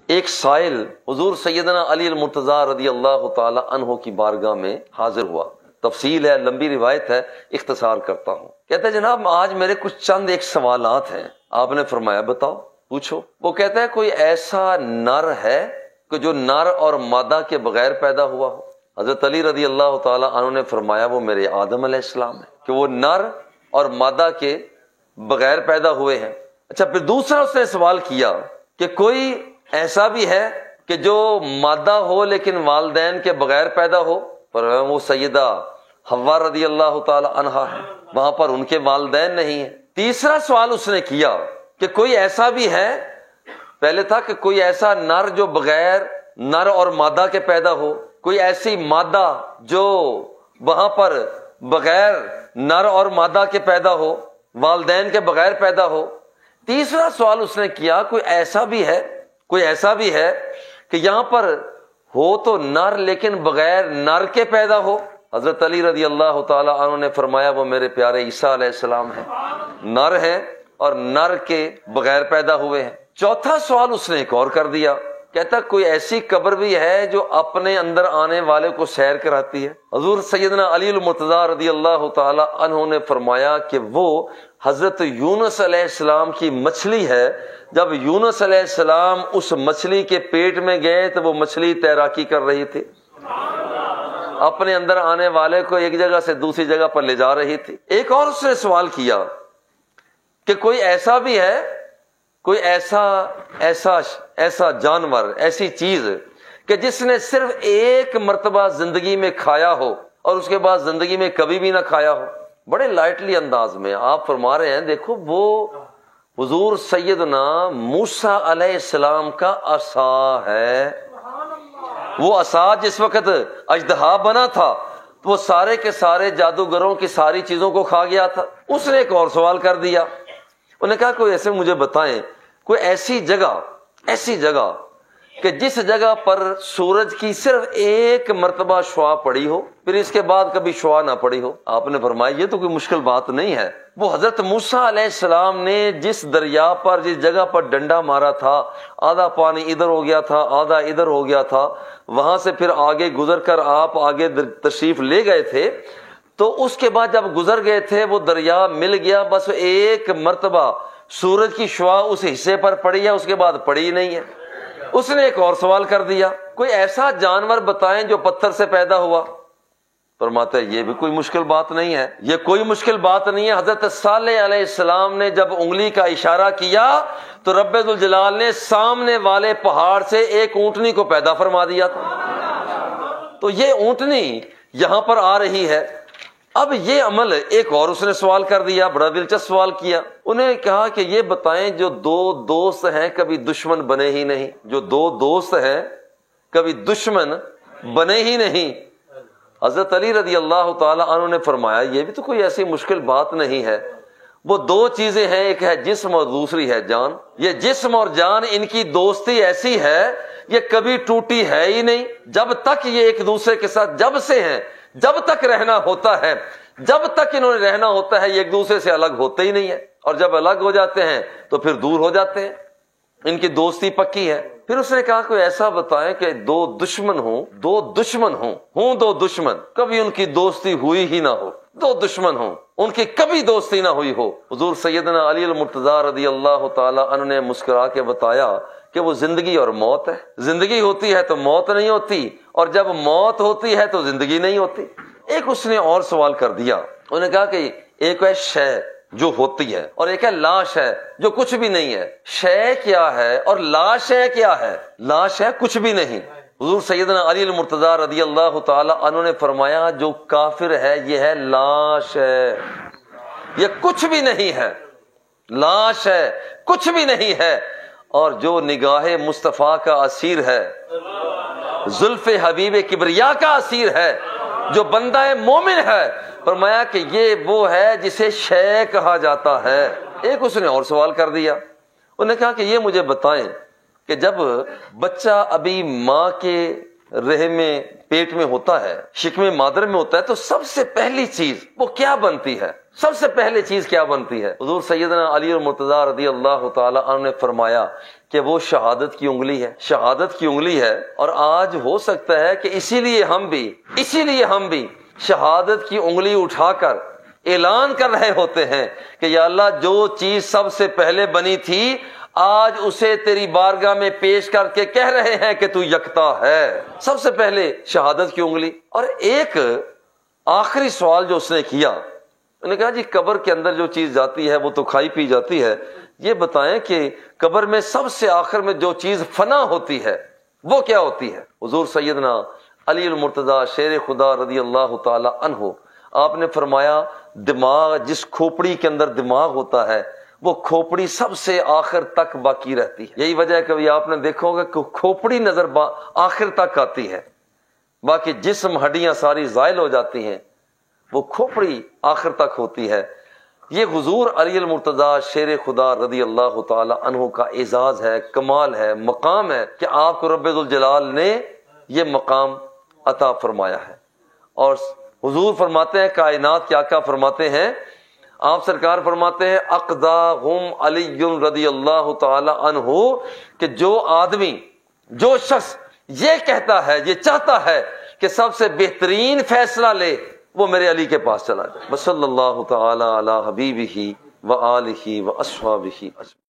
ایک سائل حضور سیدنا علی المرتضیٰ رضی اللہ تعالی عنہ کی بارگاہ میں حاضر ہوا. تفصیل ہے، لمبی روایت ہے، اختصار کرتا ہوں. کہتا ہے جناب آج میرے کچھ چند ایک سوالات ہیں. آپ نے فرمایا بتاؤ، پوچھو. وہ کہتا ہے کوئی ایسا نر ہے کہ جو نر اور مادہ کے بغیر پیدا ہوا ہو؟ حضرت علی رضی اللہ تعالی عنہ نے فرمایا وہ میرے آدم علیہ السلام ہے، کہ وہ نر اور مادہ کے بغیر پیدا ہوئے ہیں. اچھا، پھر دوسرا اس نے سوال کیا کہ کوئی ایسا بھی ہے کہ جو مادہ ہو لیکن والدین کے بغیر پیدا ہو؟ پر وہ سیدہ حوا رضی اللہ تعالی عنہا ہے، وہاں پر ان کے والدین نہیں ہیں. تیسرا سوال اس نے کیا کہ کوئی ایسا بھی ہے، پہلے تھا کہ کوئی ایسا نر جو بغیر نر اور مادہ کے پیدا ہو، کوئی ایسی مادہ جو وہاں پر بغیر نر اور مادہ کے پیدا ہو، والدین کے بغیر پیدا ہو. تیسرا سوال اس نے کیا کوئی ایسا بھی ہے کہ یہاں پر ہو تو نر لیکن بغیر نر کے پیدا ہو؟ حضرت علی رضی اللہ تعالی عنہ نے فرمایا وہ میرے پیارے عیسیٰ علیہ السلام ہیں، نر ہیں اور نر کے بغیر پیدا ہوئے ہیں. چوتھا سوال اس نے ایک اور کر دیا، کہتا کوئی ایسی قبر بھی ہے جو اپنے اندر آنے والے کو سیر کراتی ہے؟ حضور سیدنا علی المرتضیٰ رضی اللہ تعالی عنہ نے فرمایا کہ وہ حضرت یونس علیہ السلام کی مچھلی ہے. جب یونس علیہ السلام اس مچھلی کے پیٹ میں گئے تو وہ مچھلی تیراکی کر رہی تھی، اپنے اندر آنے والے کو ایک جگہ سے دوسری جگہ پر لے جا رہی تھی. ایک اور اس نے سوال کیا کہ کوئی ایسا بھی ہے، کوئی ایسا جانور، ایسی چیز کہ جس نے صرف ایک مرتبہ زندگی میں کھایا ہو اور اس کے بعد زندگی میں کبھی بھی نہ کھایا ہو؟ بڑے لائٹلی انداز میں آپ فرما رہے ہیں دیکھو وہ حضور سیدنا موسیٰ علیہ السلام کا عصا ہے. وہ عصا جس وقت اژدہا بنا تھا تو وہ سارے کے سارے جادوگروں کی ساری چیزوں کو کھا گیا تھا. اس نے ایک اور سوال کر دیا، انہوں نے کہا کوئی ایسے مجھے بتائیں کوئی ایسی جگہ کہ جس جگہ پر سورج کی صرف ایک مرتبہ شعاع پڑی ہو پھر اس کے بعد کبھی شعاع نہ پڑی ہو. آپ نے فرمایا یہ تو کوئی مشکل بات نہیں ہے. وہ حضرت موسیٰ علیہ السلام نے جس دریا پر جس جگہ پر ڈنڈا مارا تھا، آدھا پانی ادھر ہو گیا تھا آدھا ادھر ہو گیا تھا، وہاں سے پھر آگے گزر کر آپ آگے تشریف لے گئے تھے، تو اس کے بعد جب گزر گئے تھے وہ دریا مل گیا، بس ایک مرتبہ سورج کی شعاع اس حصے پر پڑی ہے، اس کے بعد پڑی ہی نہیں ہے. اس نے ایک اور سوال کر دیا کوئی ایسا جانور بتائیں جو پتھر سے پیدا ہوا؟ فرماتا ہے یہ بھی کوئی مشکل بات نہیں ہے، یہ کوئی مشکل بات نہیں ہے. حضرت صالح علیہ السلام نے جب انگلی کا اشارہ کیا تو رب ذوالجلال نے سامنے والے پہاڑ سے ایک اونٹنی کو پیدا فرما دیا تھا. تو یہ اونٹنی یہاں پر آ رہی ہے. اب یہ عمل ایک اور اس نے سوال کر دیا، بڑا دلچسپ سوال کیا. انہیں کہا کہ یہ بتائیں جو دو دوست ہیں کبھی دشمن بنے ہی نہیں، جو دو دوست ہیں کبھی دشمن بنے ہی نہیں. حضرت علی رضی اللہ تعالی عنہ نے فرمایا یہ بھی تو کوئی ایسی مشکل بات نہیں ہے. وہ دو چیزیں ہیں، ایک ہے جسم اور دوسری ہے جان. یہ جسم اور جان ان کی دوستی ایسی ہے یہ کبھی ٹوٹی ہے ہی نہیں. جب تک یہ ایک دوسرے کے ساتھ جب سے ہیں، جب تک رہنا ہوتا ہے، جب تک انہوں نے رہنا ہوتا ہے یہ ایک دوسرے سے الگ ہوتے ہی نہیں ہے، اور جب الگ ہو جاتے ہیں تو پھر دور ہو جاتے ہیں. ان کی دوستی پکی ہے. پھر اس نے کہا کوئی ایسا بتائیں کہ دو دشمن ہوں دو دشمن کبھی ان کی دوستی ہوئی ہی نہ ہو، دو دشمن ہوں ان کی کبھی دوستی نہ ہوئی ہو. حضور سیدنا علی المرتضیٰ رضی اللہ تعالی عنہ نے مسکرا کے بتایا کہ وہ زندگی اور موت ہے. زندگی ہوتی ہے تو موت نہیں ہوتی، اور جب موت ہوتی ہے تو زندگی نہیں ہوتی. ایک اس نے اور سوال کر دیا، انہوں نے کہا کہ ایک ہے شے جو ہوتی ہے اور ایک ہے لاش ہے جو کچھ بھی نہیں ہے. شے کیا ہے اور لاش ہے کیا ہے؟ لاش ہے کچھ بھی نہیں. حضور سیدنا علی المرتضیٰ رضی اللہ تعالی عنہ نے فرمایا جو کافر ہے یہ ہے لاش ہے، یہ کچھ بھی نہیں ہے، لاش ہے کچھ بھی نہیں ہے. اور جو نگاہ مصطفیٰ کا اسیر ہے، زلف حبیب کبریا کا اسیر ہے، جو بندہ مومن ہے، فرمایا کہ یہ وہ ہے جسے شے کہا جاتا ہے. ایک اس نے اور سوال کر دیا، انہوں نے کہا کہ یہ مجھے بتائیں کہ جب بچہ ابھی ماں کے رحم میں پیٹ میں ہوتا ہے، شکم مادر میں ہوتا ہے، تو سب سے پہلی چیز وہ کیا بنتی ہے؟ سب سے پہلے چیز کیا بنتی ہے؟ حضور سیدنا علی المرتضیٰ رضی اللہ تعالی عنہ نے فرمایا کہ وہ شہادت کی انگلی ہے، شہادت کی انگلی ہے۔ اور آج ہو سکتا ہے کہ اسی لیے ہم بھی شہادت کی انگلی اٹھا کر اعلان کر رہے ہوتے ہیں کہ یا اللہ جو چیز سب سے پہلے بنی تھی آج اسے تیری بارگاہ میں پیش کر کے کہہ رہے ہیں کہ تو یکتا ہے۔ سب سے پہلے شہادت کی انگلی۔ اور ایک آخری سوال جو اس نے کیا، انہوں نے کہا جی قبر کے اندر جو چیز جاتی ہے وہ تو کھائی پی جاتی ہے، یہ بتائیں کہ قبر میں سب سے آخر میں جو چیز فنا ہوتی ہے وہ کیا ہوتی ہے؟ حضور سیدنا علی المرتضیٰ شیر خدا رضی اللہ تعالی عنہ آپ نے فرمایا دماغ، جس کھوپڑی کے اندر دماغ ہوتا ہے وہ کھوپڑی سب سے آخر تک باقی رہتی ہے۔ یہی وجہ ہے کہ آپ نے دیکھا ہوگا کہ کھوپڑی نظر آخر تک آتی ہے، باقی جسم ہڈیاں ساری زائل ہو جاتی ہیں، وہ کھوپڑی آخر تک ہوتی ہے۔ یہ حضور علی المرتضیٰ شیر خدا رضی اللہ تعالی عنہ کا اعزاز ہے، کمال ہے، مقام ہے کہ آپ کو رب ذوالجلال نے یہ مقام عطا فرمایا ہے۔ اور حضور فرماتے ہیں، کائنات کیا کیا فرماتے ہیں، آپ سرکار فرماتے ہیں اقضاہم علی رضی اللہ تعالی عنہ کہ جو آدمی، جو شخص یہ کہتا ہے، یہ چاہتا ہے کہ سب سے بہترین فیصلہ لے، وہ میرے علی کے پاس چلا جائے۔ صلی اللہ تعالی علی حبیبہ و آلہ و اصحابہ اجمعین۔